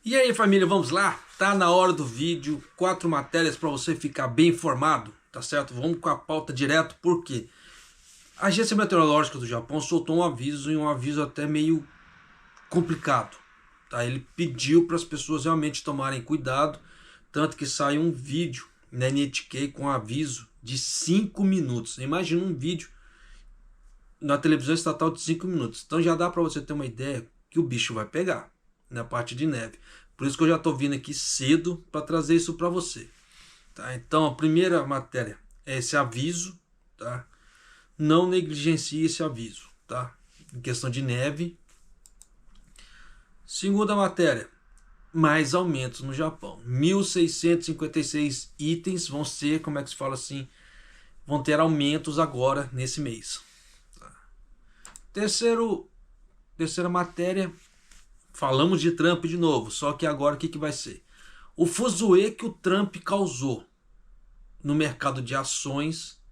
E aí, família, vamos lá? Tá na hora do vídeo, 4 matérias para você ficar bem informado, tá certo? Vamos com a pauta direto, porque a Agência Meteorológica do Japão soltou um aviso, e um aviso até meio complicado, tá? Ele pediu para as pessoas realmente tomarem cuidado, tanto que saiu um vídeo na NHK com aviso de 5 minutos. Imagina um vídeo na televisão estatal de 5 minutos. Então já dá para você ter uma ideia que o bicho vai pegar na parte de neve. Por isso que eu já estou vindo aqui cedo para trazer isso para você. Tá? Então a primeira matéria é esse aviso. Tá? Não negligencie esse aviso. Tá? Em questão de neve. Segunda matéria. Mais aumentos no Japão. 1.656 itens vão ser, como é que se fala assim, vão ter aumentos agora nesse mês. Tá? Terceira matéria. Falamos de Trump de novo, só que agora o que vai ser? O fuzuê que o Trump causou no mercado de ações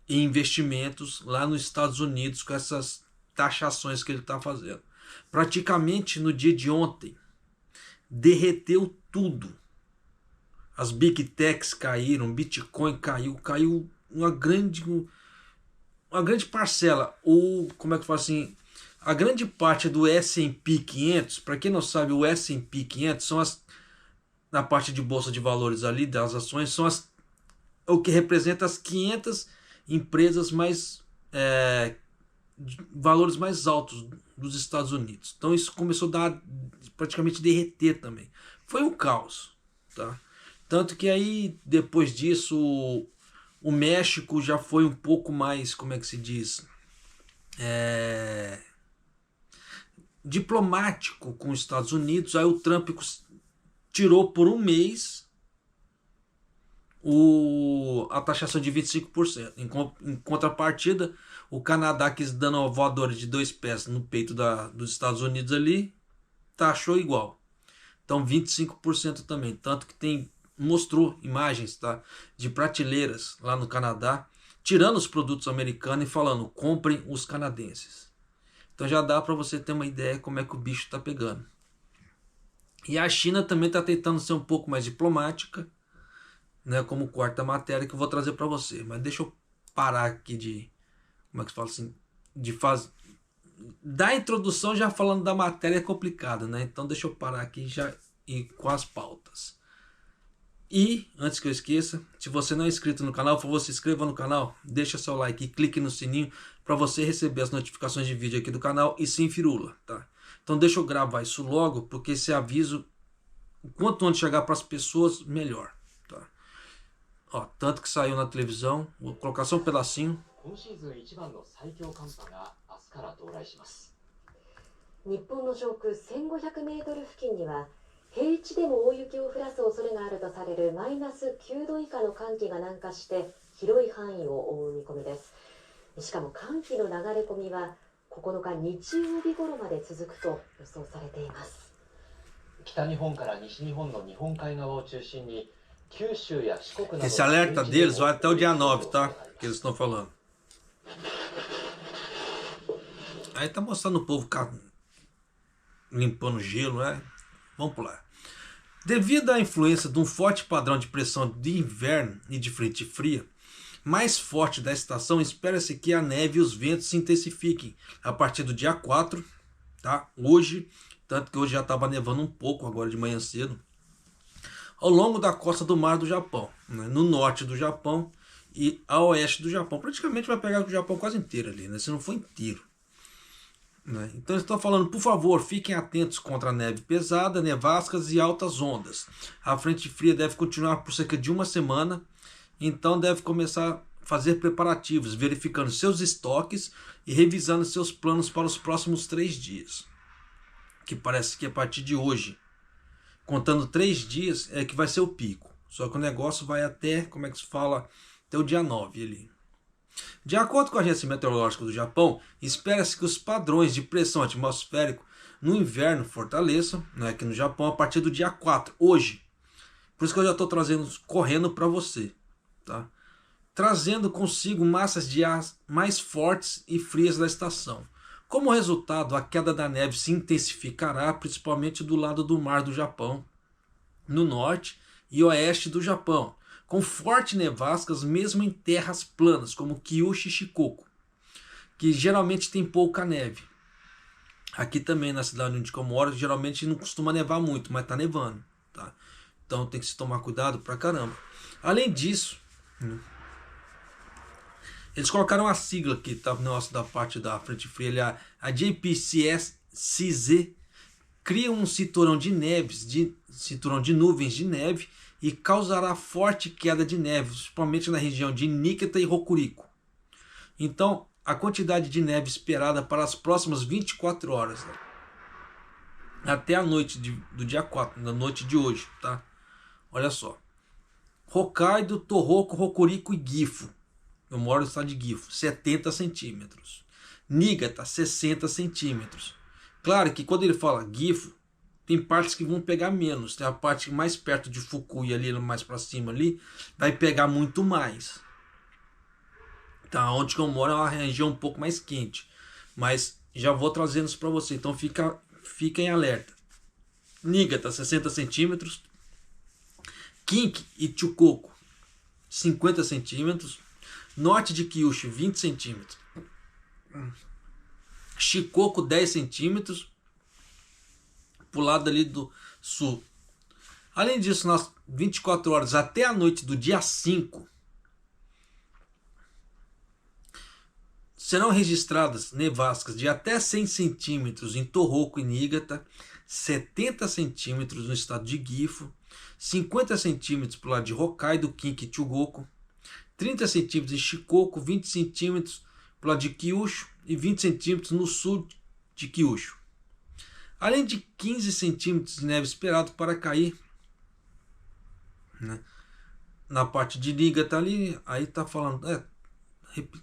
e investimentos lá nos Estados Unidos com essas taxações que ele está fazendo. Praticamente no dia de ontem, derreteu tudo. As Big Techs caíram, Bitcoin caiu uma grande parcela. Ou, como é que fala assim... A grande parte do S&P 500, para quem não sabe, o S&P 500 são na parte de bolsa de valores ali, das ações, são o que representa as 500 empresas valores mais altos dos Estados Unidos. Então isso começou a praticamente derreter também. Foi um caos. Tá? Tanto que aí, depois disso, o México já foi um pouco mais, como é que se diz... diplomático com os Estados Unidos. Aí o Trump tirou por um mês a taxação de 25%. Em contrapartida, o Canadá quis dando uma voadora de 2 pés no peito dos Estados Unidos ali, taxou igual. Então 25% também. Tanto que mostrou imagens, tá, de prateleiras lá no Canadá, tirando os produtos americanos e falando, comprem os canadenses. Então já dá para você ter uma ideia como é que o bicho está pegando. E a China também está tentando ser um pouco mais diplomática, né, como quarta matéria que eu vou trazer para você. Mas deixa eu parar aqui como é que se fala assim, da introdução já falando da matéria é complicado, né? Então deixa eu parar aqui já e com as pautas. E, antes que eu esqueça, se você não é inscrito no canal, por favor, se inscreva no canal, deixa seu like e clique no sininho para você receber as notificações de vídeo aqui do canal e sem firula, tá? Então deixa eu gravar isso logo, porque esse aviso, quanto antes chegar para as pessoas, melhor, tá? Ó, tanto que saiu na televisão, vou colocar só um pedacinho. 日本の上空1500メートル付近には平地でも大雪を降らす恐れがあるとされるマイナス9度以下の寒気が南下して広い範囲を覆う見込みです。しかも寒気の流れ込みは9日日曜日頃まで続くと予想されています。北日本から西日本の日本海側を中心に九州や四国など Esse alerta deles vai até o dia 9, tá? Que eles estão falando. Aí tá mostrando o povo limpando gelo, né? Vamos pular. Devido à influência de um forte padrão de pressão de inverno e de frente fria, mais forte da estação, espera-se que a neve e os ventos se intensifiquem a partir do dia 4, tá? Hoje, tanto que hoje já estava nevando um pouco, agora de manhã cedo, ao longo da costa do mar do Japão, né? No norte do Japão e a oeste do Japão. Praticamente vai pegar o Japão quase inteiro ali, né? Se não for inteiro. Então eles estão falando, por favor, fiquem atentos contra a neve pesada, nevascas e altas ondas. A frente fria deve continuar por cerca de uma semana, então deve começar a fazer preparativos, verificando seus estoques e revisando seus planos para os próximos 3 dias. Que parece que a partir de hoje, contando 3 dias, é que vai ser o pico. Só que o negócio vai até, como é que se fala, até o dia 9 ali. De acordo com a Agência Meteorológica do Japão, espera-se que os padrões de pressão atmosférica no inverno fortaleçam, né, aqui no Japão a partir do dia 4, hoje. Por isso que eu já estou trazendo, correndo para você. Tá? Trazendo consigo massas de ar mais fortes e frias da estação, Como resultado, a queda da neve se intensificará, principalmente do lado do mar do Japão, no norte e oeste do Japão, com fortes nevascas mesmo em terras planas, como Kyushu e Shikoku, que geralmente tem pouca neve. Aqui também na cidade onde eu moro, geralmente não costuma nevar muito, mas tá nevando, tá? Então tem que se tomar cuidado pra caramba. Além disso, eles colocaram a sigla que tá no negócio da parte da frente fria, a JPCZ cria um cinturão de nuvens de neve e causará forte queda de neve, principalmente na região de Niigata e Hokuriku. Então, a quantidade de neve esperada para as próximas 24 horas, né? Até a noite do dia 4, na noite de hoje, tá? Olha só. Hokkaido, Tohoku, Hokuriku e Gifu. Eu moro no estado de Gifu, 70 centímetros. Niigata, 60 centímetros. Claro que quando ele fala Gifu, tem partes que vão pegar menos. Tem a parte mais perto de Fukui, ali mais para cima ali, vai pegar muito mais. Tá, onde eu moro é uma região um pouco mais quente. Mas já vou trazendo isso para você. Então fica em alerta. Niigata, 60 centímetros. Kinki e Chukoku, 50 centímetros. Norte de Kyushu, 20 centímetros. Shikoku, 10 centímetros. Pro lado ali do sul. Além disso, nas 24 horas até a noite do dia 5, serão registradas nevascas de até 100 centímetros em Tohoku e Niigata, 70 centímetros no estado de Gifu, 50 centímetros para o lado de Hokkaido, Kinki e Chugoku, 30 centímetros em Shikoku, 20 centímetros para o lado de Kyushu e 20 centímetros no sul de Kyushu. Além de 15 centímetros de neve esperado para cair, né, na parte de Niigata ali, aí está falando,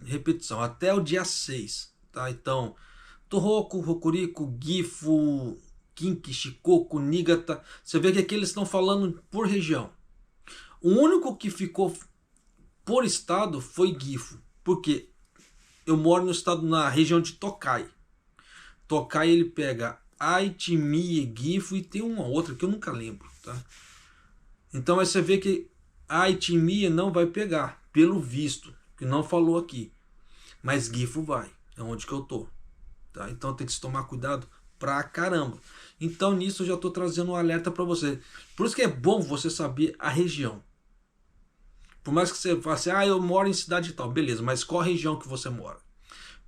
repetição, até o dia 6, tá? Então, Tohoku, Hokuriku, Gifu, Kinki, Shikoku, Niigata, você vê que aqui eles estão falando por região. O único que ficou por estado foi Gifu, porque eu moro no estado, na região de Tokai. Tokai ele pega Aichi, Mie, Gifu e tem uma outra que eu nunca lembro, tá? Então você vê que Aichi e Mie não vai pegar, pelo visto, que não falou aqui. Mas Gifu vai, é onde que eu tô, tá? Então tem que se tomar cuidado pra caramba. Então nisso eu já tô trazendo um alerta para você. Por isso que é bom você saber a região. Por mais que você fale assim, eu moro em cidade tal, beleza, mas qual região que você mora?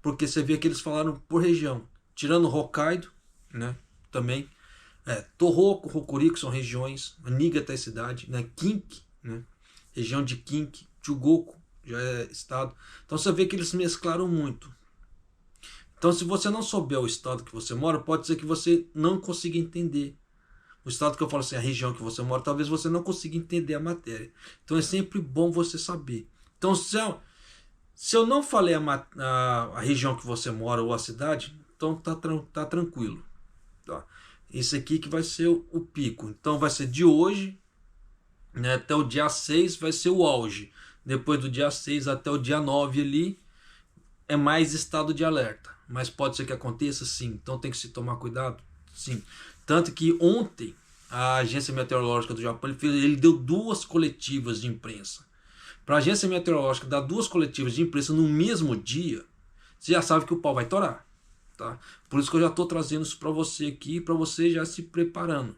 Porque você vê que eles falaram por região, tirando Hokkaido, né? Também Tohoku, Hokuriku são regiões, Niigata é cidade, né? Kinki, né? Região de Kinki, Chugoku já é estado. Então você vê que eles mesclaram muito. Então se você não souber o estado que você mora, pode ser que você não consiga entender. O estado que eu falo assim, a região que você mora, talvez você não consiga entender a matéria. Então é sempre bom você saber. Então se eu não falei a região que você mora ou a cidade, então tá tranquilo. Tá? Esse aqui que vai ser o pico. Então vai ser de hoje, né, até o dia 6 vai ser o auge. Depois do dia 6 até o dia 9 ali é mais estado de alerta. Mas pode ser que aconteça sim. Então tem que se tomar cuidado. Sim. Tanto que ontem a Agência Meteorológica do Japão ele deu 2 coletivas de imprensa. Para a Agência Meteorológica dar 2 coletivas de imprensa no mesmo dia, você já sabe que o pau vai torar. Tá? Por isso que eu já estou trazendo isso para você aqui, para você já se preparando.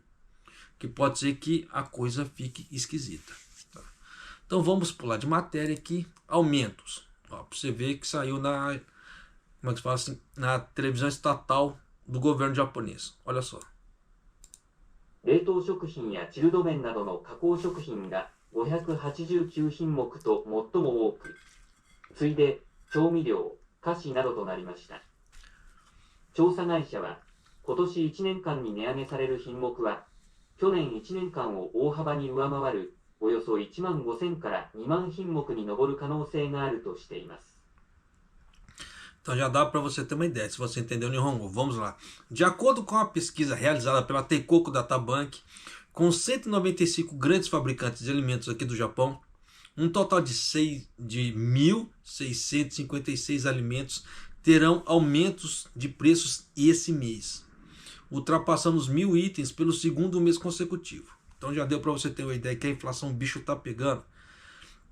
Que pode ser que a coisa fique esquisita. Tá? Então vamos pular de matéria aqui. Aumentos. Para você ver que saiu na, como é que se fala assim, na televisão estatal do governo japonês. Olha só. 冷凍食品やチルド麺などの加工食品が589品目と最も多く、次いで調味料、菓子などとなりました。調査会社は、今年1年間に値上げされる品目は、去年1年間を大幅に上回るおよそ1万5000から2万品目に上る可能性があるとしています。 Então já dá para você ter uma ideia, se você entendeu o Nihongo. Vamos lá. De acordo com a pesquisa realizada pela Teikoku Databank, com 195 grandes fabricantes de alimentos aqui do Japão, um total de 1.656 alimentos terão aumentos de preços esse mês, ultrapassando os 1.000 itens pelo segundo mês consecutivo. Então já deu para você ter uma ideia que a inflação, o bicho tá pegando.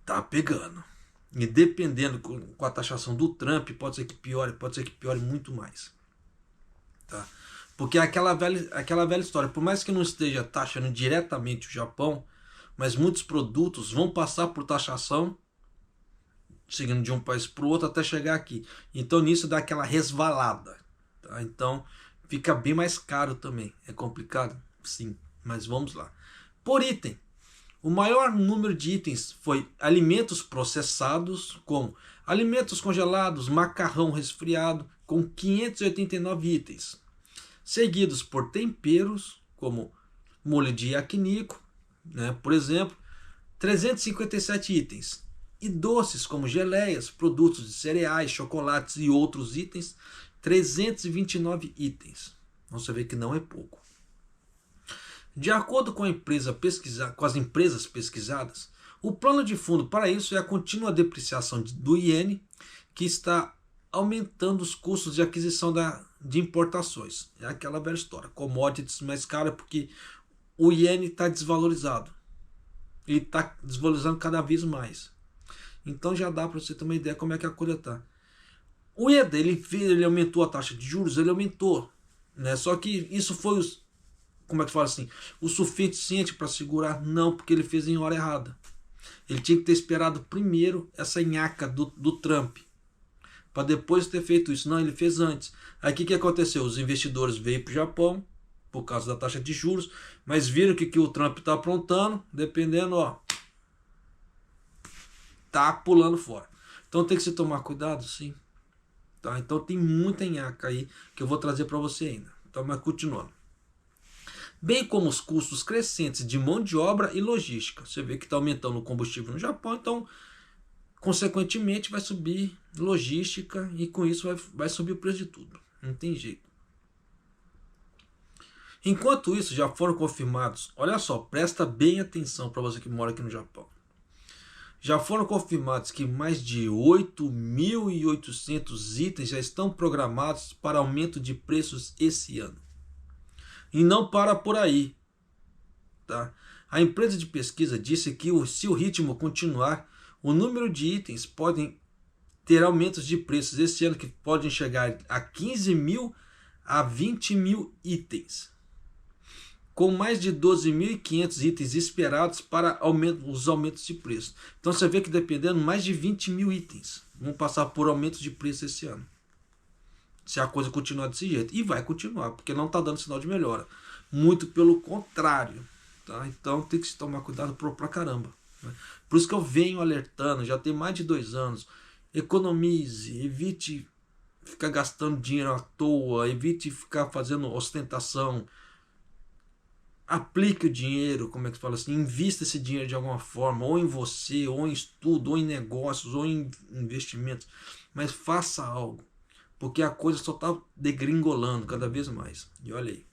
Tá pegando. E dependendo com a taxação do Trump, pode ser que piore muito mais. Tá? Porque é aquela velha história, por mais que não esteja taxando diretamente o Japão, mas muitos produtos vão passar por taxação, seguindo de um país para o outro até chegar aqui. Então nisso dá aquela resvalada. Tá? Então fica bem mais caro também. É complicado? Sim, mas vamos lá. Por item, o maior número de itens foi alimentos processados, como alimentos congelados, macarrão resfriado, com 589 itens. Seguidos por temperos, como molho de yakiniku, né, por exemplo, 357 itens. E doces, como geleias, produtos de cereais, chocolates e outros itens, 329 itens. Você vê que não é pouco. De acordo com as empresas pesquisadas, o plano de fundo para isso é a contínua depreciação do iene, que está aumentando os custos de aquisição de importações. É aquela velha história, commodities mais caras porque o iene está desvalorizado. Ele está desvalorizando cada vez mais. Então já dá para você ter uma ideia como é que a coisa está. O IED, ele aumentou a taxa de juros, ele aumentou. Né? Só que isso foi como é que fala assim, o suficiente para segurar? Não, porque ele fez em hora errada. Ele tinha que ter esperado primeiro essa nhaca do Trump, para depois ter feito isso. Não, ele fez antes. Aí o que aconteceu? Os investidores veio para o Japão, por causa da taxa de juros, mas viram que o Trump está aprontando, dependendo, ó, tá pulando fora. Então tem que se tomar cuidado, sim. Tá? Então tem muita nhaca aí que eu vou trazer para você ainda. Então, mas continuando. Bem como os custos crescentes de mão de obra e logística. Você vê que está aumentando o combustível no Japão, então, consequentemente, vai subir logística e com isso vai subir o preço de tudo. Não tem jeito. Enquanto isso, já foram confirmados, olha só, presta bem atenção para você que mora aqui no Japão. Já foram confirmados que mais de 8.800 itens já estão programados para aumento de preços esse ano. E não para por aí. Tá? A empresa de pesquisa disse que se o ritmo continuar, o número de itens podem ter aumentos de preços esse ano que podem chegar a 15.000 a 20.000 itens. Com mais de 12.500 itens esperados para os aumentos de preço. Então você vê que dependendo, mais de 20.000 itens vão passar por aumentos de preço esse ano. Se a coisa continuar desse jeito. E vai continuar, porque não está dando sinal de melhora. Muito pelo contrário. Tá? Então tem que se tomar cuidado pra caramba. Né? Por isso que eu venho alertando, já tem mais de 2 anos. Economize, evite ficar gastando dinheiro à toa, evite ficar fazendo ostentação. Aplique o dinheiro, como é que se fala assim, invista esse dinheiro de alguma forma, ou em você, ou em estudo, ou em negócios, ou em investimentos. Mas faça algo. Porque a coisa só está degringolando cada vez mais. E olha aí.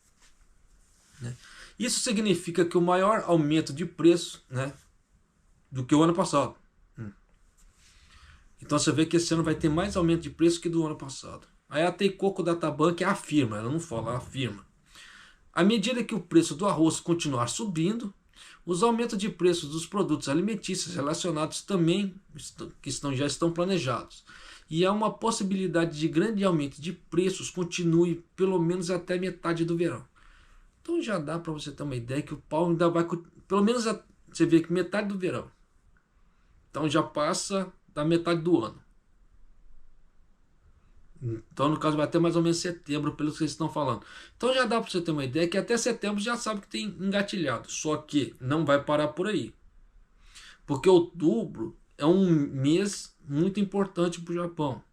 Né? Isso significa que o maior aumento de preço, né, do que o ano passado. Então você vê que esse ano vai ter mais aumento de preço que do ano passado. Aí a Teikoku Databank afirma, ela não fala, ela afirma. À medida que o preço do arroz continuar subindo, os aumentos de preços dos produtos alimentícios relacionados também já estão planejados. E há uma possibilidade de grande aumento de preços continue pelo menos até metade do verão. Então já dá para você ter uma ideia que o pau ainda vai, pelo menos você vê que metade do verão. Então já passa da metade do ano. Então no caso vai até mais ou menos setembro, pelo que vocês estão falando. Então já dá para você ter uma ideia que até setembro já sabe que tem engatilhado. Só que não vai parar por aí. Porque outubro é um mês muito importante para o Japão.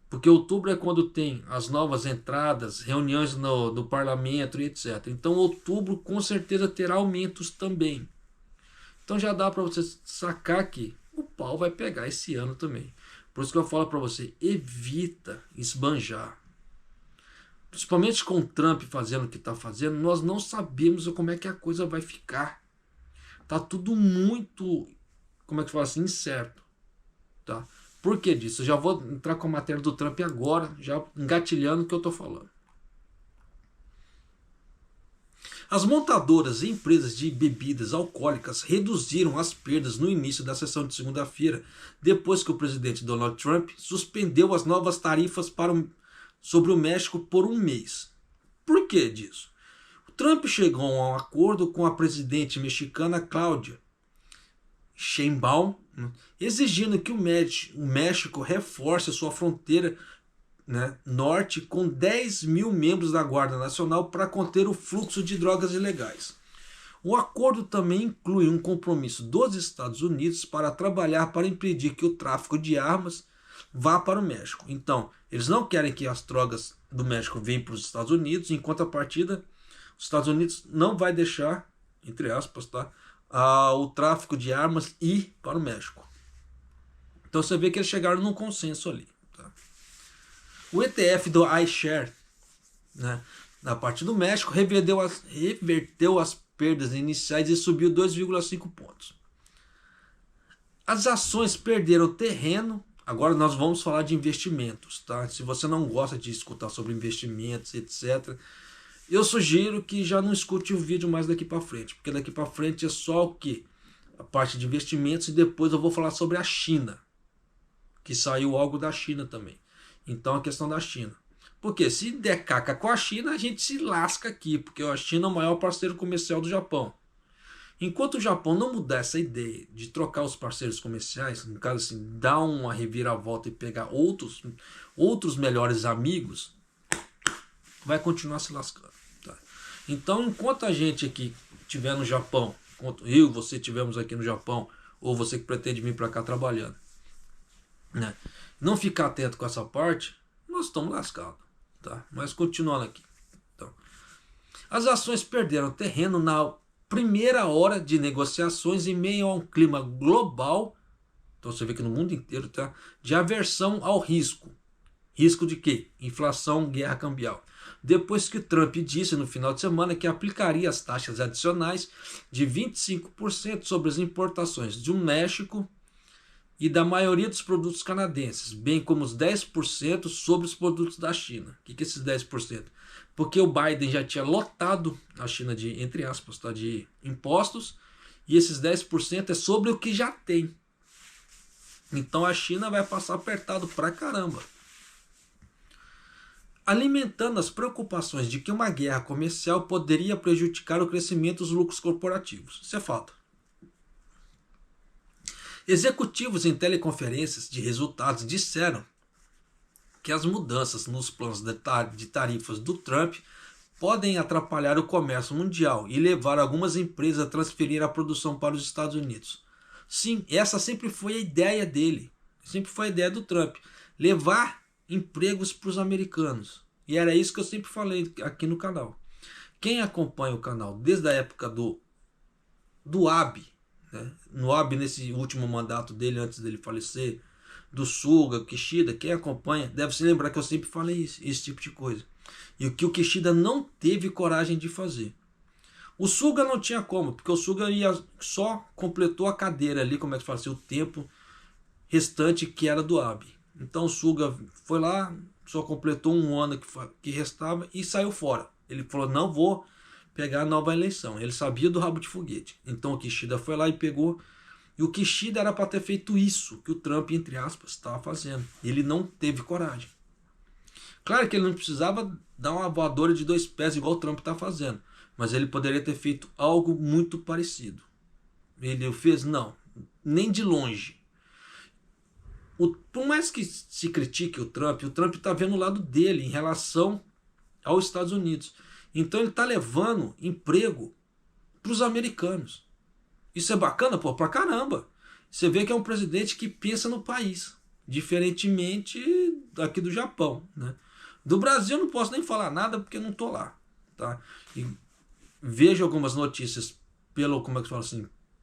Porque outubro é quando tem as novas entradas, reuniões no parlamento e etc. Então outubro com certeza terá aumentos também. Então já dá para você sacar que o pau vai pegar esse ano também. Por isso que eu falo para você, evita esbanjar. Principalmente com o Trump fazendo o que está fazendo, nós não sabemos como é que a coisa vai ficar. Tá tudo muito, como é que fala assim, incerto. Tá? Por que disso? Eu já vou entrar com a matéria do Trump agora, já engatilhando o que eu estou falando. As montadoras e empresas de bebidas alcoólicas reduziram as perdas no início da sessão de segunda-feira, depois que o presidente Donald Trump suspendeu as novas tarifas sobre o México por um mês. Por que disso? O Trump chegou a um acordo com a presidente mexicana Claudia Sheinbaum, exigindo que o México reforce sua fronteira, norte com 10 mil membros da Guarda Nacional para conter o fluxo de drogas ilegais. O acordo também inclui um compromisso dos Estados Unidos para trabalhar para impedir que o tráfico de armas vá para o México. Então, eles não querem que as drogas do México venham para os Estados Unidos, enquanto a partida, os Estados Unidos não vai deixar, entre aspas, o tráfico de armas ir para o México. Então você vê que eles chegaram num consenso ali. O ETF do iShare, na parte do México, reverteu as perdas iniciais e subiu 2,5 pontos. As ações perderam terreno. Agora nós vamos falar de investimentos. Se você não gosta de escutar sobre investimentos, etc., eu sugiro que já não escute o vídeo mais daqui para frente, porque daqui para frente é só o quê? A parte de investimentos, e depois eu vou falar sobre a China, que saiu algo da China também. Então a questão da China. Porque se der caca com a China, a gente se lasca aqui, porque a China é o maior parceiro comercial do Japão. Enquanto o Japão não mudar essa ideia de trocar os parceiros comerciais, no caso assim, dar uma reviravolta e pegar outros melhores amigos, vai continuar se lascando. Então, enquanto a gente aqui estiver no Japão, enquanto eu e você estivermos aqui no Japão, ou você que pretende vir para cá trabalhando, não ficar atento com essa parte, nós estamos lascados. Mas continuando aqui. Então, as ações perderam terreno na primeira hora de negociações em meio a um clima global, então você vê que no mundo inteiro, de aversão ao risco. Risco de quê? Inflação, guerra cambial. Depois que Trump disse no final de semana que aplicaria as taxas adicionais de 25% sobre as importações do México e da maioria dos produtos canadenses, bem como os 10% sobre os produtos da China. O que é esses 10%? Porque o Biden já tinha lotado a China de, entre aspas, de impostos, e esses 10% é sobre o que já tem. Então a China vai passar apertado pra caramba. Alimentando as preocupações de que uma guerra comercial poderia prejudicar o crescimento dos lucros corporativos. Isso é fato. Executivos em teleconferências de resultados disseram que as mudanças nos planos de tarifas do Trump podem atrapalhar o comércio mundial e levar algumas empresas a transferir a produção para os Estados Unidos. Sim, essa sempre foi a ideia dele, sempre foi a ideia do Trump, levar empregos para os americanos. E era isso que eu sempre falei aqui no canal. Quem acompanha o canal desde a época do Abe, no Abe, nesse último mandato dele, antes dele falecer, do Suga, Kishida, quem acompanha deve se lembrar que eu sempre falei esse tipo de coisa. E o que o Kishida não teve coragem de fazer. O Suga não tinha como, porque o Suga só completou a cadeira ali, como é que fala assim, o tempo restante que era do Abe. Então o Suga foi lá, só completou um ano que restava e saiu fora. Ele falou, não vou pegar a nova eleição. Ele sabia do rabo de foguete. Então o Kishida foi lá e pegou. E o Kishida era para ter feito isso que o Trump, entre aspas, estava fazendo. Ele não teve coragem. Claro que ele não precisava dar uma voadora de 2 pés igual o Trump está fazendo. Mas ele poderia ter feito algo muito parecido. Ele fez? Não. Nem de longe. Por mais que se critique o Trump está vendo o lado dele em relação aos Estados Unidos. Então ele está levando emprego para os americanos. Isso é bacana, pra caramba. Você vê que é um presidente que pensa no país, diferentemente daqui do Japão. Do Brasil eu não posso nem falar nada porque eu não estou lá. E vejo algumas notícias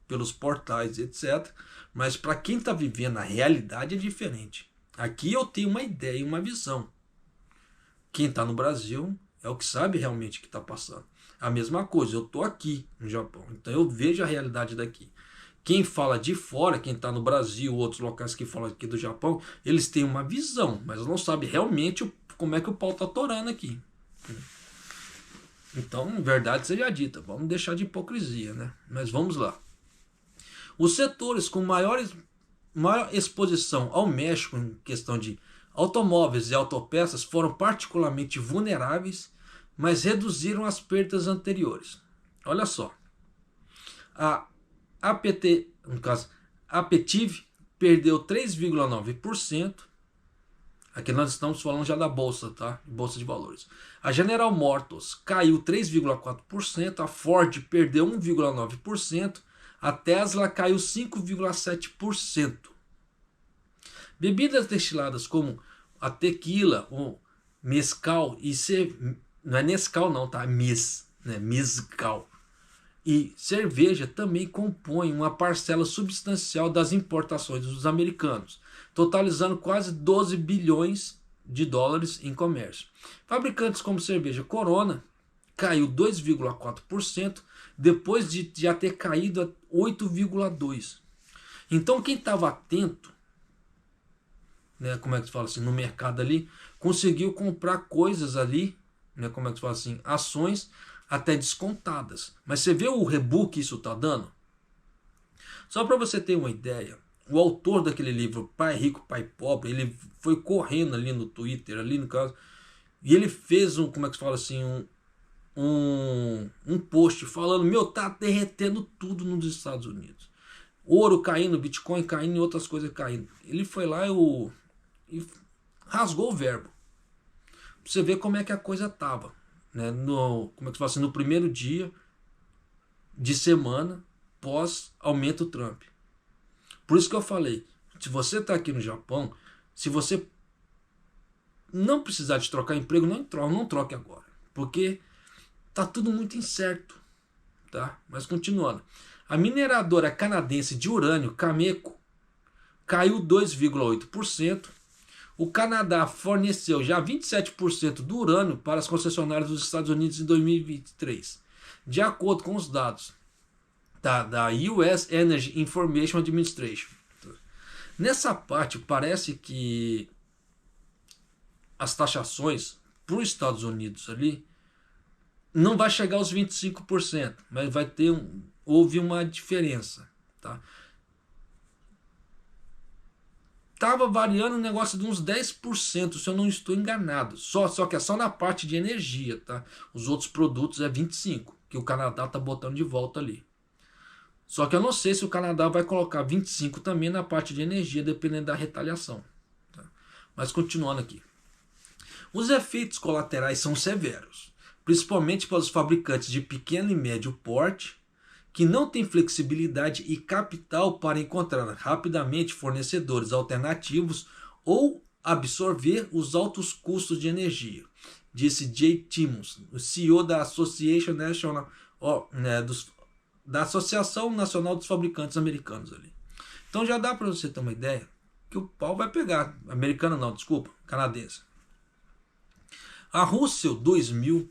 pelos portais, etc. Mas para quem está vivendo a realidade é diferente. Aqui eu tenho uma ideia e uma visão. Quem está no Brasil é o que sabe realmente o que está passando. A mesma coisa, eu estou aqui no Japão, então eu vejo a realidade daqui. quem fala de fora, quem está no Brasil, outros locais que falam aqui do Japão, eles têm uma visão, mas não sabem realmente como é que o pau está torando aqui. Então, verdade seja dita, vamos deixar de hipocrisia, né? Mas vamos lá. Os setores com maior exposição ao México em questão de automóveis e autopeças foram particularmente vulneráveis, mas reduziram as perdas anteriores. Olha só. A APT, no caso, a Aptiv perdeu 3,9%. Aqui nós estamos falando já da bolsa, tá? Bolsa de valores. A General Motors caiu 3,4%, a Ford perdeu 1,9%, a Tesla caiu 5,7%. Bebidas destiladas como a tequila, o mezcal e não é Nescau não, tá? Mezcal. E cerveja também compõem uma parcela substancial das importações dos americanos, totalizando quase 12 bilhões de dólares em comércio. Fabricantes como cerveja Corona caiu 2,4%, depois de já ter caído a 8,2%. Então quem estava atento, né, como é que se fala assim, no mercado ali, conseguiu comprar coisas ali, né, como é que se fala assim, ações até descontadas. Mas você vê o rebu que isso está dando? Só para você ter uma ideia, o autor daquele livro Pai Rico, Pai Pobre, ele foi correndo ali no Twitter, ali no caso, e ele fez como é que se fala assim, um post falando, meu, tá derretendo tudo nos Estados Unidos. Ouro caindo, Bitcoin caindo e outras coisas caindo. Ele foi lá e rasgou o verbo. Pra você ver como é que a coisa tava. Né, como é que fala assim, no primeiro dia de semana pós aumento Trump. Por isso que eu falei, se você está aqui no Japão, se você não precisar de trocar emprego, não troque agora, porque tá tudo muito incerto, tá? Mas continuando, a mineradora canadense de urânio Cameco caiu 2,8%. O Canadá forneceu já 27% do urânio para as concessionárias dos Estados Unidos em 2023, de acordo com os dados da US Energy Information Administration. Nessa parte, parece que as taxações para os Estados Unidos ali não vai chegar aos 25%, mas houve uma diferença, tá? Estava variando um negócio de uns 10%, se eu não estou enganado. Só que é só na parte de energia, tá? Os outros produtos é 25%, que o Canadá está botando de volta ali. Só que eu não sei se o Canadá vai colocar 25% também na parte de energia, dependendo da retaliação. Tá? Mas continuando aqui. Os efeitos colaterais são severos, principalmente para os fabricantes de pequeno e médio porte, que não tem flexibilidade e capital para encontrar rapidamente fornecedores alternativos ou absorver os altos custos de energia, disse Jay Timmons, o CEO da da Associação Nacional dos Fabricantes Americanos ali. Então já dá para você ter uma ideia que o pau vai pegar. Americano não, desculpa, canadense. A Russell 2000,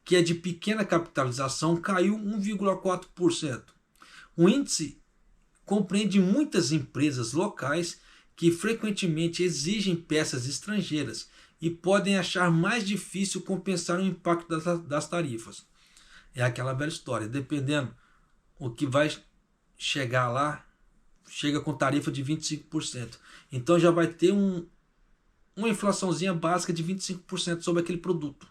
que é de pequena capitalização, caiu 1,4%. O índice compreende muitas empresas locais que frequentemente exigem peças estrangeiras e podem achar mais difícil compensar o impacto das tarifas. É aquela velha história, dependendo o que vai chegar lá, chega com tarifa de 25%. Então já vai ter uma inflaçãozinha básica de 25% sobre aquele produto.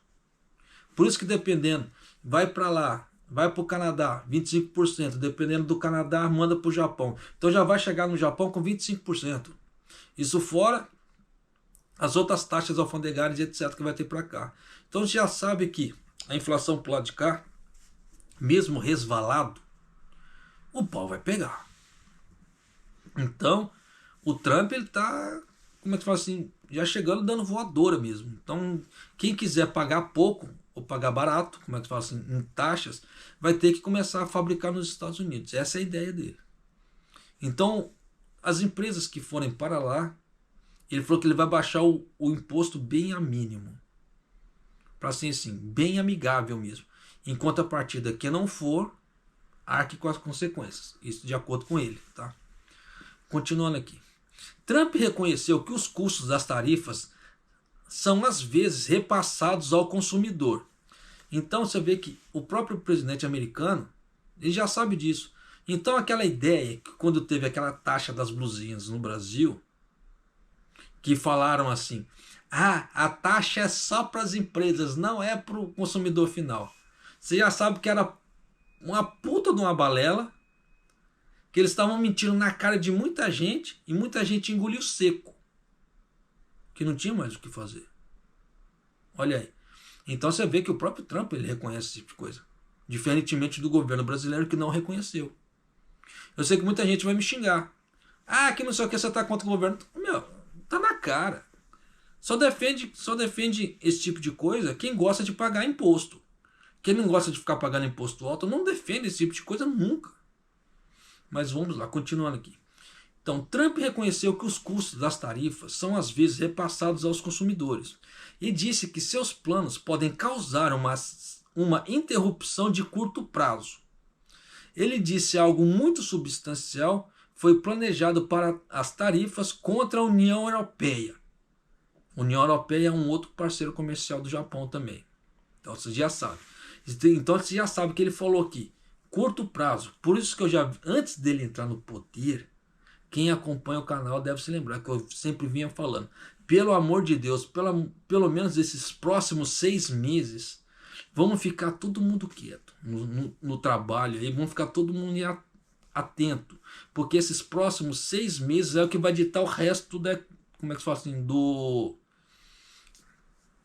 Por isso que dependendo, vai para lá, vai para o Canadá, 25%. Dependendo do Canadá, manda para o Japão. Então já vai chegar no Japão com 25%. Isso fora as outras taxas alfandegárias e etc. que vai ter para cá. Então você já sabe que a inflação para lado de cá, mesmo resvalado, o pau vai pegar. Então o Trump, ele tá, como é que fala assim, já chegando dando voadora mesmo. Então quem quiser pagar pouco ou pagar barato, como é que fala assim, em taxas, vai ter que começar a fabricar nos Estados Unidos. Essa é a ideia dele. Então as empresas que forem para lá, ele falou que ele vai baixar o imposto bem a mínimo, para assim, bem amigável mesmo. Em contrapartida, quem não for, arque com as consequências. Isso de acordo com ele. Tá? Continuando aqui. Trump reconheceu que os custos das tarifas são às vezes repassados ao consumidor. Então você vê que o próprio presidente americano ele já sabe disso. Então aquela ideia que quando teve aquela taxa das blusinhas no Brasil, que falaram assim, a taxa é só para as empresas, não é para o consumidor final. Você já sabe que era uma puta de uma balela, que eles estavam mentindo na cara de muita gente e muita gente engoliu seco, que não tinha mais o que fazer. Olha aí. Então você vê que o próprio Trump ele reconhece esse tipo de coisa, diferentemente do governo brasileiro que não reconheceu. Eu sei que muita gente vai me xingar. Que não sei o que, você está contra o governo. Meu, tá na cara. Só defende esse tipo de coisa quem gosta de pagar imposto. Quem não gosta de ficar pagando imposto alto não defende esse tipo de coisa nunca. Mas vamos lá, continuando aqui. Então, Trump reconheceu que os custos das tarifas são às vezes repassados aos consumidores e disse que seus planos podem causar uma interrupção de curto prazo. Ele disse algo muito substancial foi planejado para as tarifas contra a União Europeia. A União Europeia é um outro parceiro comercial do Japão também. Então você já sabe. Então você já sabe que ele falou aqui, curto prazo. Por isso que eu já, antes dele entrar no poder, quem acompanha o canal deve se lembrar que eu sempre vinha falando, pelo amor de Deus, pelo menos esses próximos 6 meses, vamos ficar todo mundo quieto no trabalho, aí vamos ficar todo mundo atento, porque esses próximos 6 meses é o que vai ditar o resto como é que se fala assim, do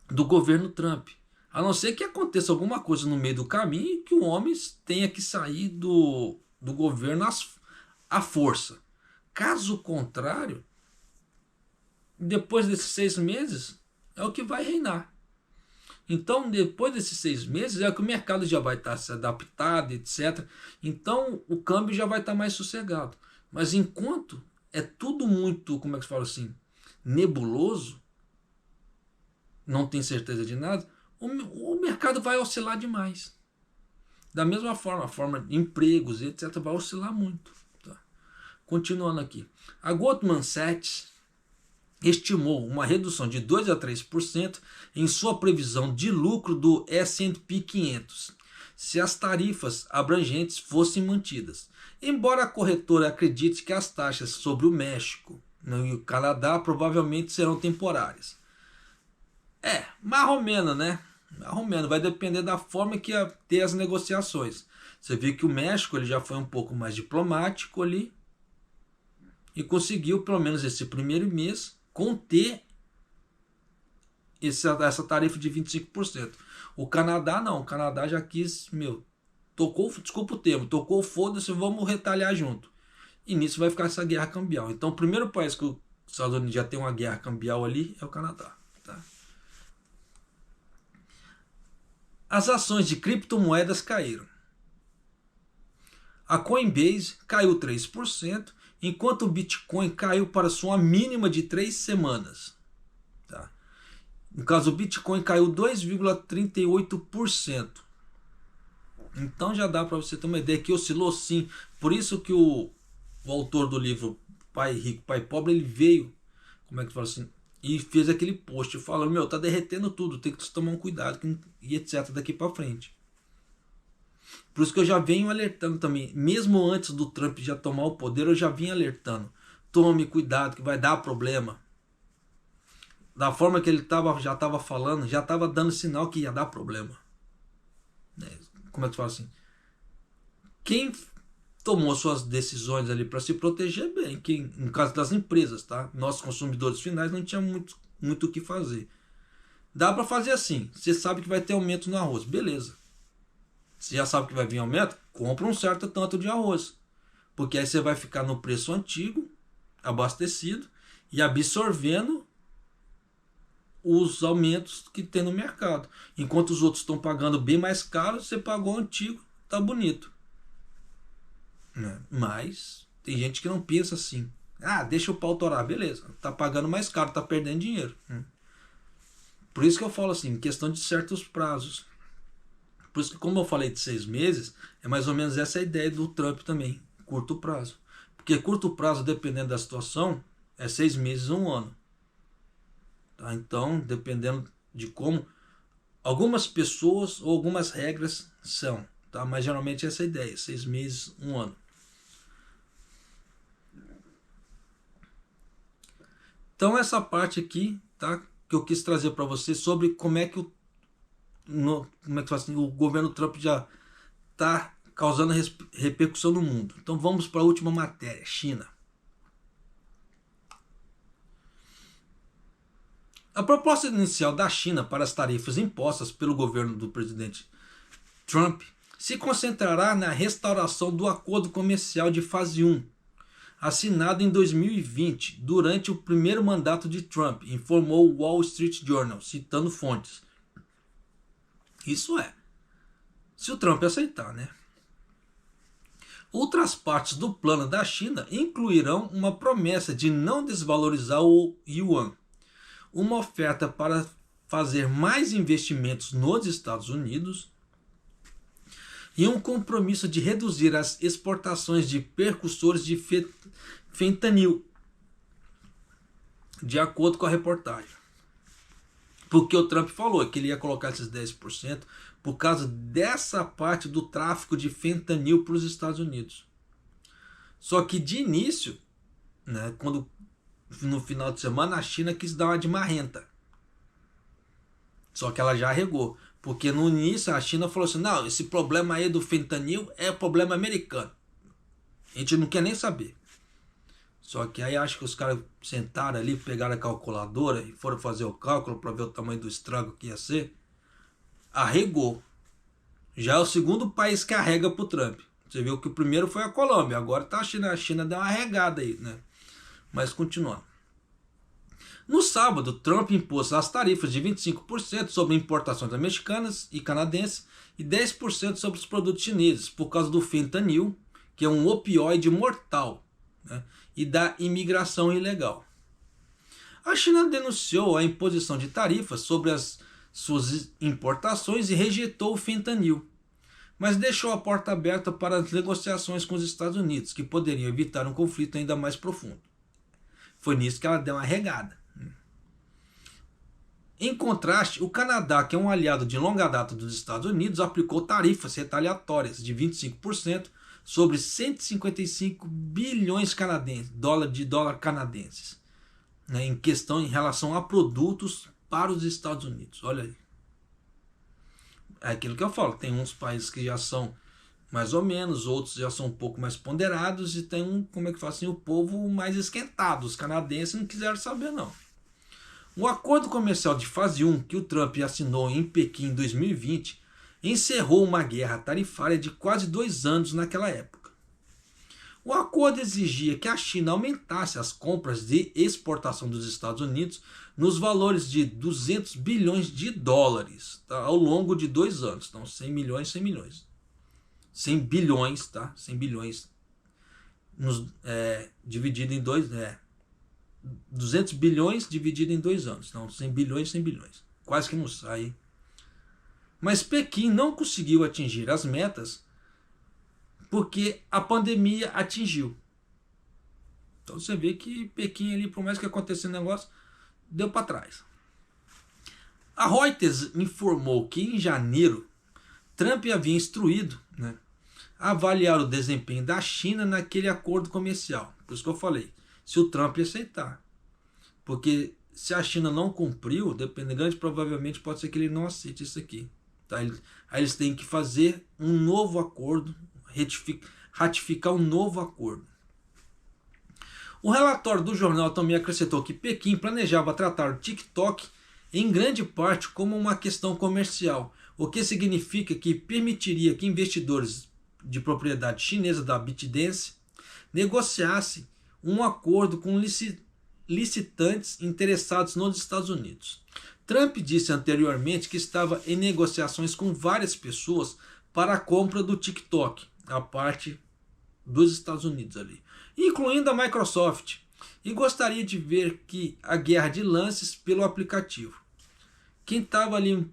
governo Trump. A não ser que aconteça alguma coisa no meio do caminho e que o homem tenha que sair do governo à força. Caso contrário, depois desses 6 meses, é o que vai reinar. Então, depois desses 6 meses, é que o mercado já vai estar se adaptado, etc. Então, o câmbio já vai estar mais sossegado. Mas enquanto é tudo muito, como é que se fala assim, nebuloso, não tem certeza de nada, o mercado vai oscilar demais. Da mesma forma, a forma de empregos, etc., vai oscilar muito. Tá? Continuando aqui. A Goldman Sachs estimou uma redução de 2 a 3% em sua previsão de lucro do S&P 500, se as tarifas abrangentes fossem mantidas. Embora a corretora acredite que as taxas sobre o México e o Canadá provavelmente serão temporárias. Mais ou menos, né? Mais ou menos, vai depender da forma que ia ter as negociações. Você vê que o México ele já foi um pouco mais diplomático ali e conseguiu, pelo menos esse primeiro mês, conter essa tarifa de 25%. O Canadá não, o Canadá já quis, desculpa o termo, tocou foda-se, vamos retalhar junto. E nisso vai ficar essa guerra cambial. Então o primeiro país que os Estados Unidos já tem uma guerra cambial ali é o Canadá. Tá? As ações de criptomoedas caíram. A Coinbase caiu 3%, enquanto o Bitcoin caiu para sua mínima de 3 semanas. Tá? No caso, o Bitcoin caiu 2,38%. Então já dá para você ter uma ideia que oscilou sim. Por isso que o autor do livro Pai Rico, Pai Pobre, ele veio, como é que fala assim, e fez aquele post falando, tá derretendo tudo, tem que tomar um cuidado e etc daqui para frente. Por isso que eu já venho alertando também, mesmo antes do Trump já tomar o poder, eu já vinha alertando, tome cuidado que vai dar problema. Da forma que ele já estava falando, já estava dando sinal que ia dar problema. Como é que fala assim? Quem tomou suas decisões ali para se proteger bem, que no caso das empresas, tá? Nós consumidores finais não tinha muito o que fazer. Dá para fazer assim, você sabe que vai ter aumento no arroz, beleza. Você já sabe que vai vir aumento, compra um certo tanto de arroz, porque aí você vai ficar no preço antigo, abastecido e absorvendo os aumentos que tem no mercado. Enquanto os outros estão pagando bem mais caro, você pagou o antigo, tá bonito. Mas tem gente que não pensa assim. Deixa o pau torar, beleza. Tá pagando mais caro, tá perdendo dinheiro. Por isso que eu falo assim, em questão de certos prazos. Por isso que, como eu falei de 6 meses, é mais ou menos essa a ideia do Trump também, curto prazo. Porque curto prazo, dependendo da situação, é 6 meses, 1 ano. Tá? Então, dependendo de como algumas pessoas ou algumas regras são. Tá? Mas geralmente essa é a ideia, 6 meses, 1 ano. Então essa parte aqui, tá, que eu quis trazer para você sobre como é que o governo Trump já está causando repercussão no mundo. Então vamos para a última matéria, China. A proposta inicial da China para as tarifas impostas pelo governo do presidente Trump se concentrará na restauração do acordo comercial de fase 1, assinado em 2020, durante o primeiro mandato de Trump, informou o Wall Street Journal, citando fontes. Isso é, se o Trump aceitar, né? Outras partes do plano da China incluirão uma promessa de não desvalorizar o yuan, uma oferta para fazer mais investimentos nos Estados Unidos e um compromisso de reduzir as exportações de precursores de fentanil, de acordo com a reportagem. Porque o Trump falou que ele ia colocar esses 10% por causa dessa parte do tráfico de fentanil para os Estados Unidos. Só que de início, né, quando no final de semana a China quis dar uma de marrenta. Só que ela já arregou. Porque no início a China falou assim, não, esse problema aí do fentanil é problema americano. A gente não quer nem saber. Só que aí acho que os caras sentaram ali, pegaram a calculadora e foram fazer o cálculo para ver o tamanho do estrago que ia ser. Arregou. Já é o segundo país que arrega pro Trump. Você viu que o primeiro foi a Colômbia, agora tá a China. A China deu uma arregada aí, né? Mas continuando. No sábado, Trump impôs as tarifas de 25% sobre importações americanas e canadenses e 10% sobre os produtos chineses, por causa do fentanil, que é um opioide mortal, né, e da imigração ilegal. A China denunciou a imposição de tarifas sobre as suas importações e rejeitou o fentanil, mas deixou a porta aberta para as negociações com os Estados Unidos, que poderiam evitar um conflito ainda mais profundo. Foi nisso que ela deu uma regada. Em contraste, o Canadá, que é um aliado de longa data dos Estados Unidos, aplicou tarifas retaliatórias de 25% sobre 155 bilhões de dólar canadenses, né, em relação a produtos para os Estados Unidos. Olha aí. É aquilo que eu falo, tem uns países que já são mais ou menos, outros já são um pouco mais ponderados e tem como é que fala assim, o povo mais esquentado. Os canadenses não quiseram saber não. O acordo comercial de fase 1 que o Trump assinou em Pequim em 2020 encerrou uma guerra tarifária de quase 2 anos naquela época. O acordo exigia que a China aumentasse as compras de exportação dos Estados Unidos nos valores de 200 bilhões de dólares, tá, ao longo de 2 anos. Então 100 milhões, 100 milhões. 100 bilhões, tá? 100 bilhões dividido em 200 bilhões dividido em 2 anos. Então 100 bilhões, 100 bilhões. Quase que não sai. Mas Pequim não conseguiu atingir as metas porque a pandemia atingiu. Então você vê que Pequim ali, por mais que acontecesse um negócio, deu para trás. A Reuters informou que em janeiro Trump havia instruído, né, a avaliar o desempenho da China naquele acordo comercial. Por isso que eu falei, se o Trump aceitar. Porque se a China não cumpriu, dependendo, provavelmente pode ser que ele não aceite isso aqui. Tá? Aí eles têm que fazer um novo acordo, ratificar um novo acordo. O relatório do jornal também acrescentou que Pequim planejava tratar o TikTok em grande parte como uma questão comercial, o que significa que permitiria que investidores de propriedade chinesa da ByteDance negociassem um acordo com licitantes interessados nos Estados Unidos. Trump disse anteriormente que estava em negociações com várias pessoas para a compra do TikTok, a parte dos Estados Unidos ali, incluindo a Microsoft, e gostaria de ver que a guerra de lances pelo aplicativo. Quem estava ali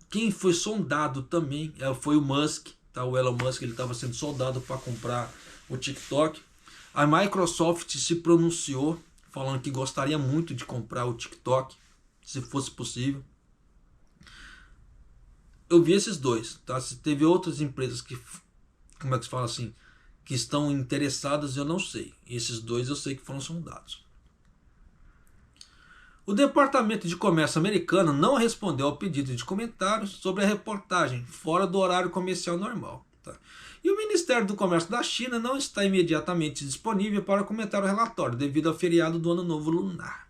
quem foi sondado também foi o Musk, tá? O Elon Musk, ele estava sendo sondado para comprar o TikTok. A Microsoft se pronunciou falando que gostaria muito de comprar o TikTok, se fosse possível. Eu vi esses dois, tá? Se teve outras empresas que, como é que se fala assim, que estão interessadas, eu não sei. Esses dois eu sei que foram sondados. O Departamento de Comércio americano não respondeu ao pedido de comentários sobre a reportagem fora do horário comercial normal. Tá? E o Ministério do Comércio da China não está imediatamente disponível para comentar o relatório devido ao feriado do Ano Novo Lunar.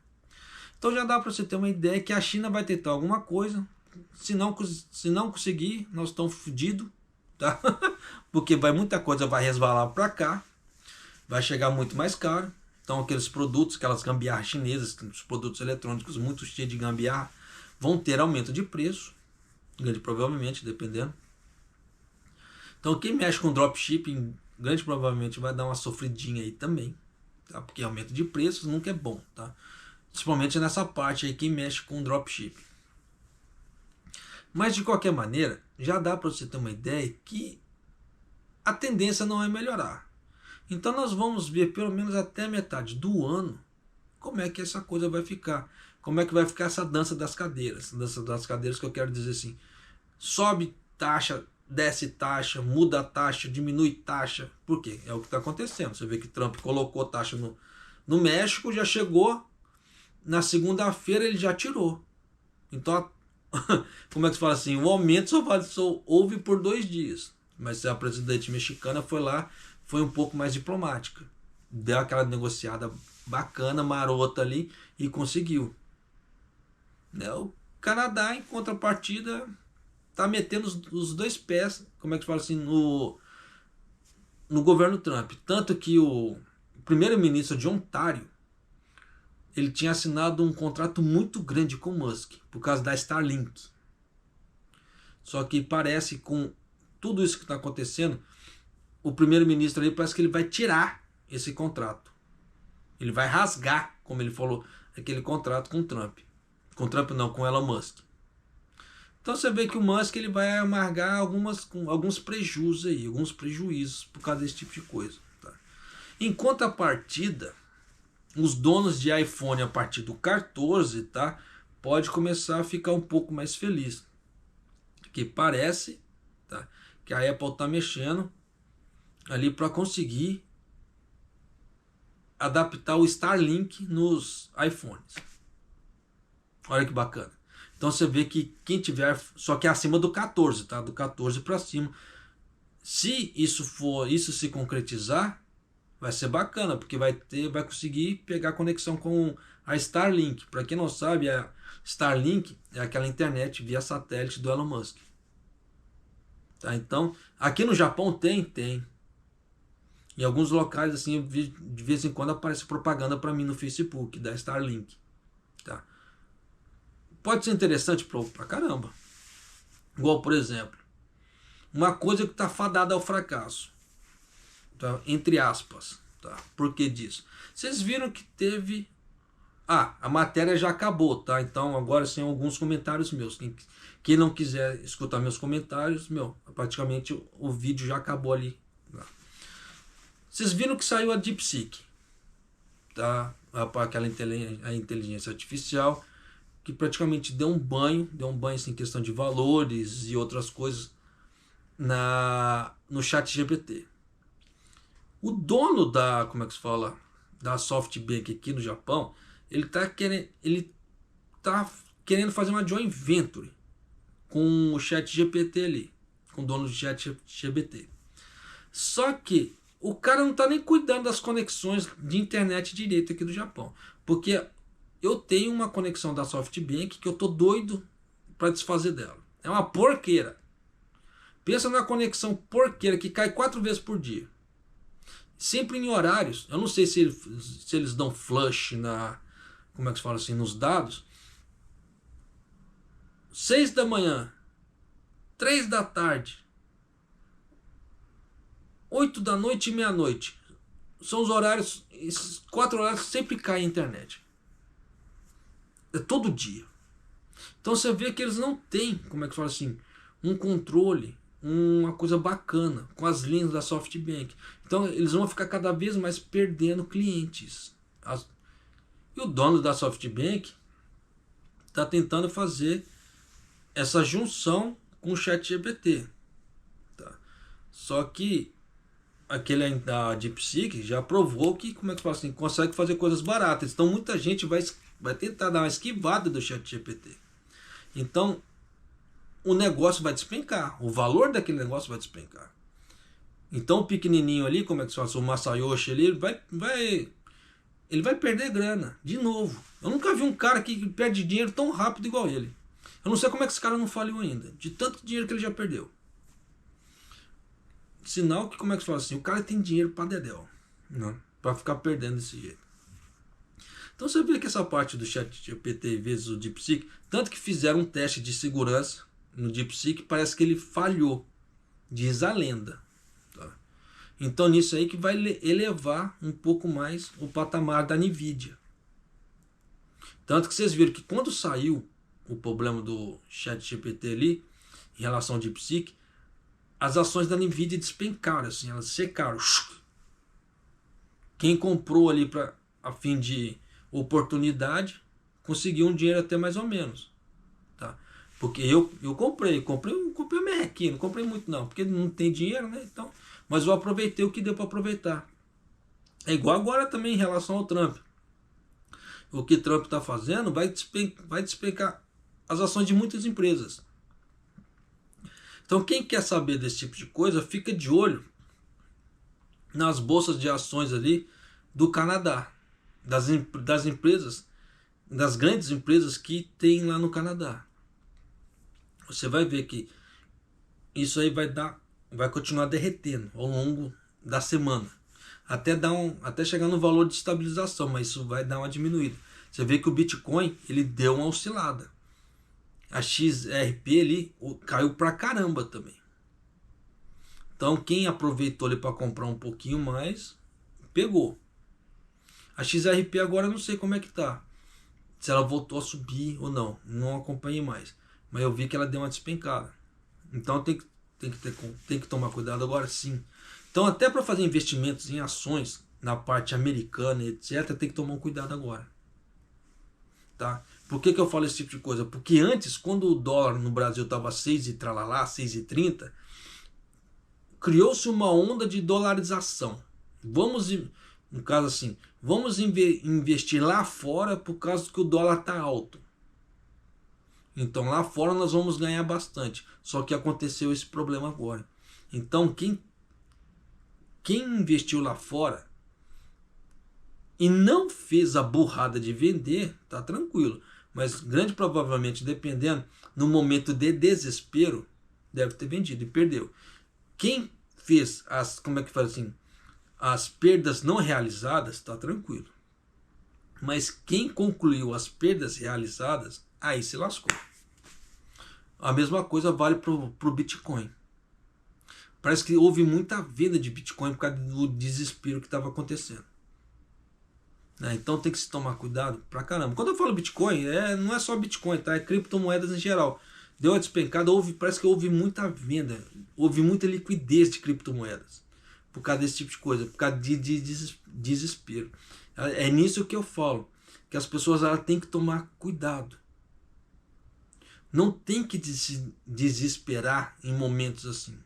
Então já dá para você ter uma ideia que a China vai tentar alguma coisa. Se não conseguir, nós estamos fodidos. Tá? Porque muita coisa vai resvalar para cá. Vai chegar muito mais caro. Então aqueles produtos, aquelas gambiarras chinesas, os produtos eletrônicos muito cheios de gambiarra, vão ter aumento de preço, grande provavelmente, dependendo. Então quem mexe com dropshipping, grande provavelmente vai dar uma sofridinha aí também, tá? Porque aumento de preços nunca é bom, tá? Principalmente nessa parte aí, quem mexe com dropshipping. Mas de qualquer maneira, já dá para você ter uma ideia que a tendência não é melhorar. Então nós vamos ver pelo menos até metade do ano como é que essa coisa vai ficar. Como é que vai ficar essa dança das cadeiras. Dança das cadeiras que eu quero dizer assim. Sobe taxa, desce taxa, muda a taxa, diminui taxa. Por quê? É o que está acontecendo. Você vê que Trump colocou taxa no México, já chegou. Na segunda-feira ele já tirou. Então, como é que se fala assim? O aumento só houve por 2 dias. Mas a presidente mexicana foi lá, foi um pouco mais diplomática. Deu aquela negociada bacana, marota ali e conseguiu. O Canadá, em contrapartida, está metendo os 2 pés, como é que se fala assim, no governo Trump. Tanto que o primeiro-ministro de Ontário, ele tinha assinado um contrato muito grande com o Musk, por causa da Starlink. Só que parece, com tudo isso que está acontecendo, o primeiro-ministro ali parece que ele vai tirar esse contrato. Ele vai rasgar, como ele falou, aquele contrato com o Trump. Com o Trump não, com o Elon Musk. Então você vê que o Musk ele vai amargar alguns prejuízos por causa desse tipo de coisa. Tá? Em contrapartida, os donos de iPhone a partir do 14, tá, pode começar a ficar um pouco mais feliz. Porque parece, tá, que a Apple está mexendo ali para conseguir adaptar o Starlink nos iPhones. Olha que bacana. Então você vê que quem tiver, só que é acima do 14, tá? Do 14 para cima. Se isso se concretizar, vai ser bacana, porque vai conseguir pegar conexão com a Starlink. Para quem não sabe, a Starlink é aquela internet via satélite do Elon Musk. Tá? Então, aqui no Japão tem. Em alguns locais, assim, de vez em quando aparece propaganda para mim no Facebook da Starlink. Tá? Pode ser interessante pra caramba. Igual, por exemplo, uma coisa que está fadada ao fracasso. Tá? Entre aspas. Tá? Por que disso? Vocês viram que teve... a matéria já acabou, tá? Então agora sim alguns comentários meus. Quem não quiser escutar meus comentários, praticamente o vídeo já acabou ali. Tá? Vocês viram que saiu a DeepSeek, tá? Aquela inteligência artificial que praticamente deu um banho assim, em questão de valores e outras coisas no ChatGPT. O dono da, como é que se fala, da SoftBank aqui no Japão, ele tá querendo fazer uma joint venture com o ChatGPT ali, com o dono do ChatGPT. Só que o cara não tá nem cuidando das conexões de internet direito aqui do Japão, porque eu tenho uma conexão da SoftBank que eu tô doido para desfazer dela. É uma porqueira. Pensa numa conexão porqueira que cai 4 vezes por dia. Sempre em horários, eu não sei se eles dão flush como é que se fala assim, nos dados. 6 da manhã, 3 da tarde, 8 da noite e meia-noite. São os horários, esses 4 horários sempre cai a internet. É todo dia. Então você vê que eles não têm, como é que fala assim, um controle, uma coisa bacana com as linhas da SoftBank. Então eles vão ficar cada vez mais perdendo clientes. E o dono da SoftBank está tentando fazer essa junção com o ChatGPT. Tá? Só que aquele da DeepSeek já provou que, como é que fala assim, consegue fazer coisas baratas. Então muita gente vai tentar dar uma esquivada do ChatGPT. Então o negócio vai despencar, o valor daquele negócio vai despencar. Então o pequenininho ali, como é que se fala, o Masayoshi ali, ele vai perder grana, de novo. Eu nunca vi um cara que perde dinheiro tão rápido igual ele. Eu não sei como é que esse cara não faliu ainda, de tanto dinheiro que ele já perdeu. Sinal que, como é que se fala assim, o cara tem dinheiro pra dedéu, não, pra ficar perdendo desse jeito. Então você vê que essa parte do ChatGPT vezes o DeepSeek, tanto que fizeram um teste de segurança no DeepSeek, parece que ele falhou, diz a lenda. Tá? Então nisso aí que vai elevar um pouco mais o patamar da Nvidia. Tanto que vocês viram que quando saiu o problema do ChatGPT ali, em relação ao DeepSeek, as ações da Nvidia despencaram, assim, elas secaram. Quem comprou ali a fim de oportunidade, conseguiu um dinheiro até mais ou menos. Tá? Porque eu comprei uma merrequinha, não comprei muito não, porque não tem dinheiro, né? Então, mas eu aproveitei o que deu para aproveitar. É igual agora também em relação ao Trump. O que Trump está fazendo vai despencar as ações de muitas empresas. Então quem quer saber desse tipo de coisa, fica de olho nas bolsas de ações ali do Canadá, das empresas, das grandes empresas que tem lá no Canadá. Você vai ver que isso aí vai continuar derretendo ao longo da semana, até chegar no valor de estabilização, mas isso vai dar uma diminuída. Você vê que o Bitcoin ele deu uma oscilada. A XRP ali caiu pra caramba também. Então quem aproveitou ali para comprar um pouquinho mais, pegou. A XRP agora eu não sei como é que tá. Se ela voltou a subir ou não. Não acompanhei mais. Mas eu vi que ela deu uma despencada. Então tem que tomar cuidado agora sim. Então até para fazer investimentos em ações na parte americana, etc., tem que tomar um cuidado agora. Tá? Por que eu falo esse tipo de coisa? Porque antes, quando o dólar no Brasil estava 6 e tralalá, 6,30, criou-se uma onda de dolarização. No caso assim, vamos investir lá fora por causa que o dólar está alto. Então lá fora nós vamos ganhar bastante. Só que aconteceu esse problema agora. Então quem investiu lá fora e não fez a burrada de vender, tá tranquilo. Mas grande provavelmente, dependendo, no momento de desespero, deve ter vendido e perdeu. Quem fez as perdas não realizadas, tá tranquilo. Mas quem concluiu as perdas realizadas, aí se lascou. A mesma coisa vale pro Bitcoin. Parece que houve muita venda de Bitcoin por causa do desespero que estava acontecendo. Então tem que se tomar cuidado pra caramba. Quando eu falo Bitcoin, não é só Bitcoin, tá? É criptomoedas em geral. Deu uma despencada, parece que houve muita venda, houve muita liquidez de criptomoedas. Por causa desse tipo de coisa, por causa de desespero. É nisso que eu falo, que as pessoas têm que tomar cuidado. Não tem que se desesperar em momentos assim.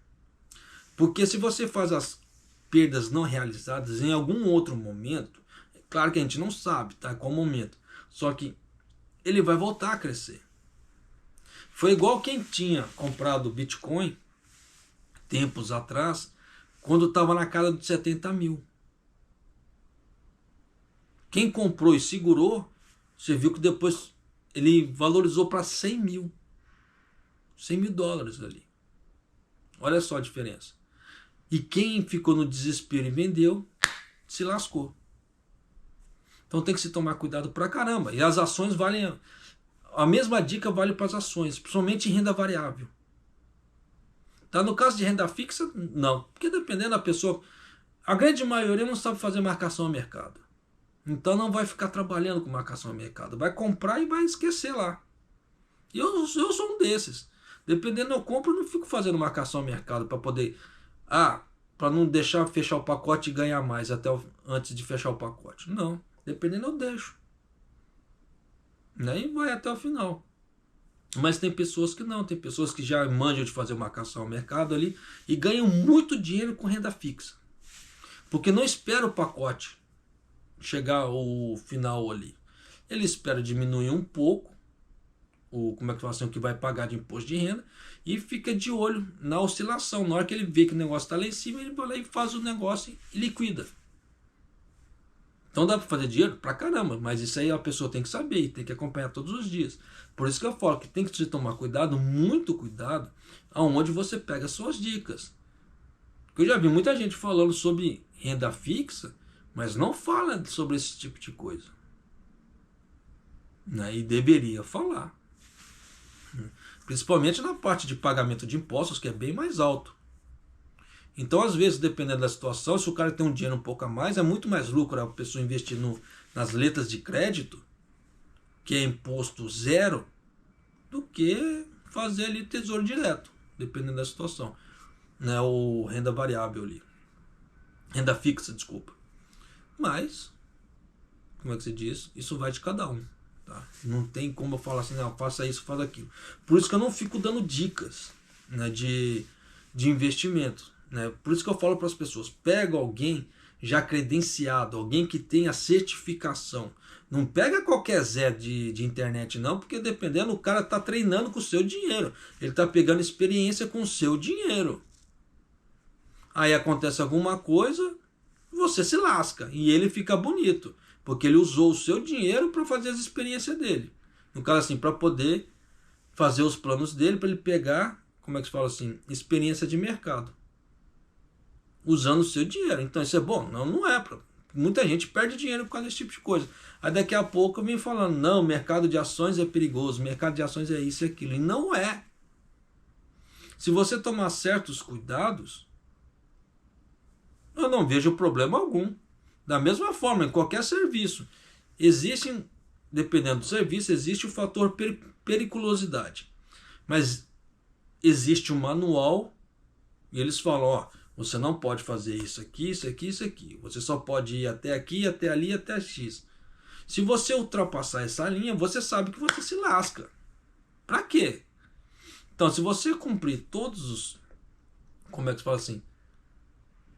Porque se você faz as perdas não realizadas em algum outro momento, claro que a gente não sabe, tá? Qual momento. Só que ele vai voltar a crescer. Foi igual quem tinha comprado Bitcoin tempos atrás, quando estava na casa de 70 mil. Quem comprou e segurou, você viu que depois ele valorizou para 100 mil. 100 mil dólares ali. Olha só a diferença. E quem ficou no desespero e vendeu, se lascou. Então tem que se tomar cuidado pra caramba. E as ações valem... A mesma dica vale para as ações, principalmente em renda variável. Tá? No caso de renda fixa, não. Porque dependendo da pessoa... A grande maioria não sabe fazer marcação a mercado. Então não vai ficar trabalhando com marcação a mercado. Vai comprar e vai esquecer lá. E eu sou um desses. Dependendo, eu compro e não fico fazendo marcação ao mercado para poder... para não deixar fechar o pacote e ganhar mais antes de fechar o pacote. Não. Dependendo, eu deixo. E aí vai até o final. Mas tem pessoas que não. Tem pessoas que já manjam de fazer marcação ao mercado ali e ganham muito dinheiro com renda fixa. Porque não espera o pacote chegar ao final ali. Ele espera diminuir um pouco o que vai pagar de imposto de renda e fica de olho na oscilação. Na hora que ele vê que o negócio está lá em cima, ele vai lá e faz o negócio e liquida. Então dá para fazer dinheiro? Pra caramba, mas isso aí a pessoa tem que saber e tem que acompanhar todos os dias. Por isso que eu falo que tem que se tomar cuidado, muito cuidado, aonde você pega as suas dicas. Porque eu já vi muita gente falando sobre renda fixa, mas não fala sobre esse tipo de coisa. E deveria falar. Principalmente na parte de pagamento de impostos, que é bem mais alto. Então, às vezes, dependendo da situação, se o cara tem um dinheiro um pouco a mais, é muito mais lucro a pessoa investir nas letras de crédito, que é imposto zero, do que fazer ali tesouro direto, dependendo da situação. Ou renda variável ali. Renda fixa, desculpa. Mas, como é que se diz? Isso vai de cada um. Tá? Não tem como eu falar assim, não, faça isso, faça aquilo. Por isso que eu não fico dando dicas de investimento. Por isso que eu falo para as pessoas, pega alguém já credenciado, alguém que tenha certificação. Não pega qualquer Zé de internet não, porque dependendo, o cara está treinando com o seu dinheiro. Ele está pegando experiência com o seu dinheiro. Aí acontece alguma coisa, você se lasca e ele fica bonito, porque ele usou o seu dinheiro para fazer as experiências dele. No caso assim, para poder fazer os planos dele, para ele pegar, como é que se fala assim, experiência de mercado. Usando o seu dinheiro. Então isso é bom? Não é. Muita gente perde dinheiro por causa desse tipo de coisa. Aí daqui a pouco eu venho falando, não, mercado de ações é perigoso, mercado de ações é isso e aquilo. E não é. Se você tomar certos cuidados, eu não vejo problema algum. Da mesma forma, em qualquer serviço, dependendo do serviço, existe o fator periculosidade. Mas existe um manual e eles falam, você não pode fazer isso aqui, isso aqui, isso aqui. Você só pode ir até aqui, até ali, até X. Se você ultrapassar essa linha, você sabe que você se lasca. Pra quê? Então, se você cumprir todos os... Como é que se fala assim?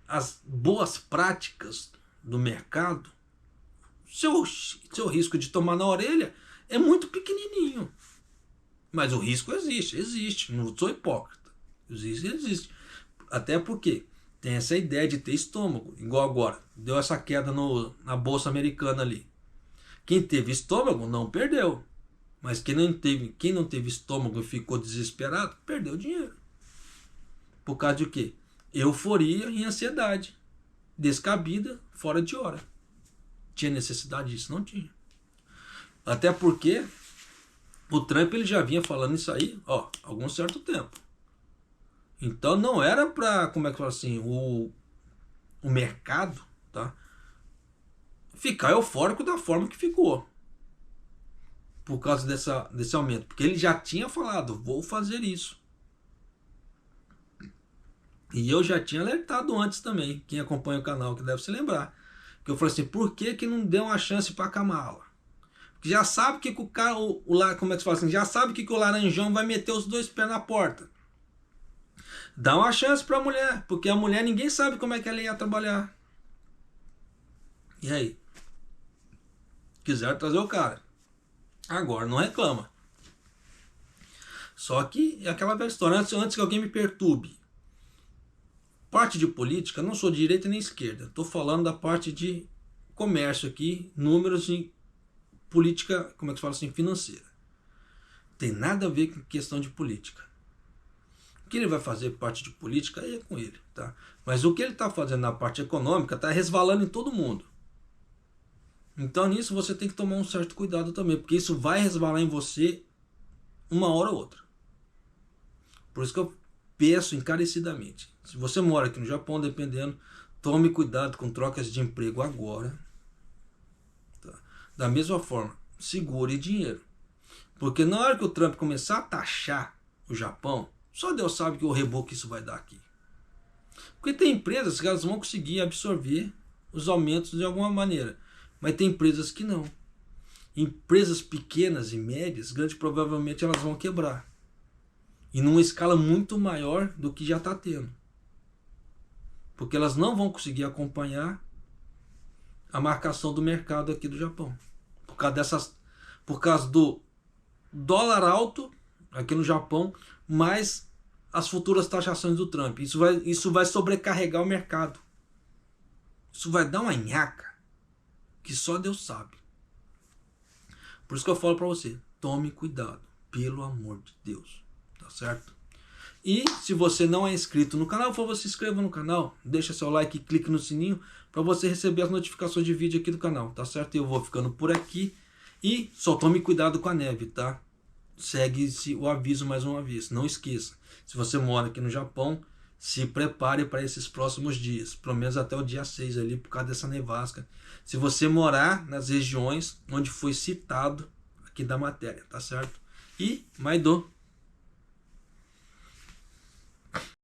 As boas práticas do mercado, seu risco de tomar na orelha é muito pequenininho. Mas o risco existe. Não sou hipócrita. Existe. Até porque tem essa ideia de ter estômago. Igual agora, deu essa queda na bolsa americana ali. Quem teve estômago não perdeu. Mas quem não teve estômago e ficou desesperado, perdeu dinheiro. Por causa de quê? Euforia e ansiedade. Descabida, fora de hora. Tinha necessidade disso? Não tinha. Até porque o Trump ele já vinha falando isso aí há algum certo tempo. Então não era para, como é que fala assim, o mercado, tá, ficar eufórico da forma que ficou. Por causa desse aumento. Porque ele já tinha falado, vou fazer isso. E eu já tinha alertado antes também, quem acompanha o canal que deve se lembrar. Que eu falei assim, por que não deu uma chance para Kamala? Porque já sabe que o cara, como é que se fala assim, já sabe que o laranjão vai meter os dois pés na porta. Dá uma chance para a mulher, porque a mulher ninguém sabe como é que ela ia trabalhar. E aí? Quiseram trazer o cara. Agora não reclama. Só que é aquela velha história, antes que alguém me perturbe. Parte de política, não sou de direita nem esquerda. Estou falando da parte de comércio aqui, números e política, como é que se fala assim, financeira. Tem nada a ver com questão de política. O que ele vai fazer parte de política aí é com ele, tá? Mas o que ele está fazendo na parte econômica está resvalando em todo mundo. Então nisso você tem que tomar um certo cuidado também, porque isso vai resvalar em você uma hora ou outra. Por isso que eu peço encarecidamente, se você mora aqui no Japão, dependendo, tome cuidado com trocas de emprego agora. Tá? Da mesma forma, segure dinheiro. Porque na hora que o Trump começar a taxar o Japão, só Deus sabe que o reboco que isso vai dar aqui. Porque tem empresas que elas vão conseguir absorver os aumentos de alguma maneira. Mas tem empresas que não. Empresas pequenas e médias, grande provavelmente elas vão quebrar. E numa escala muito maior do que já está tendo. Porque elas não vão conseguir acompanhar a marcação do mercado aqui do Japão. Por causa do dólar alto aqui no Japão, mais as futuras taxações do Trump. Isso vai sobrecarregar o mercado. Isso vai dar uma nhaca que só Deus sabe. Por isso que eu falo para você, tome cuidado, pelo amor de Deus, tá certo? E se você não é inscrito no canal, por favor, se inscreva no canal, deixa seu like e clique no sininho para você receber as notificações de vídeo aqui do canal, tá certo? Eu vou ficando por aqui e só tome cuidado com a neve, tá? Segue-se o aviso mais uma vez, não esqueça, se você mora aqui no Japão, se prepare para esses próximos dias, pelo menos até o dia 6 ali, por causa dessa nevasca. Se você morar nas regiões onde foi citado aqui da matéria, tá certo? E Maido!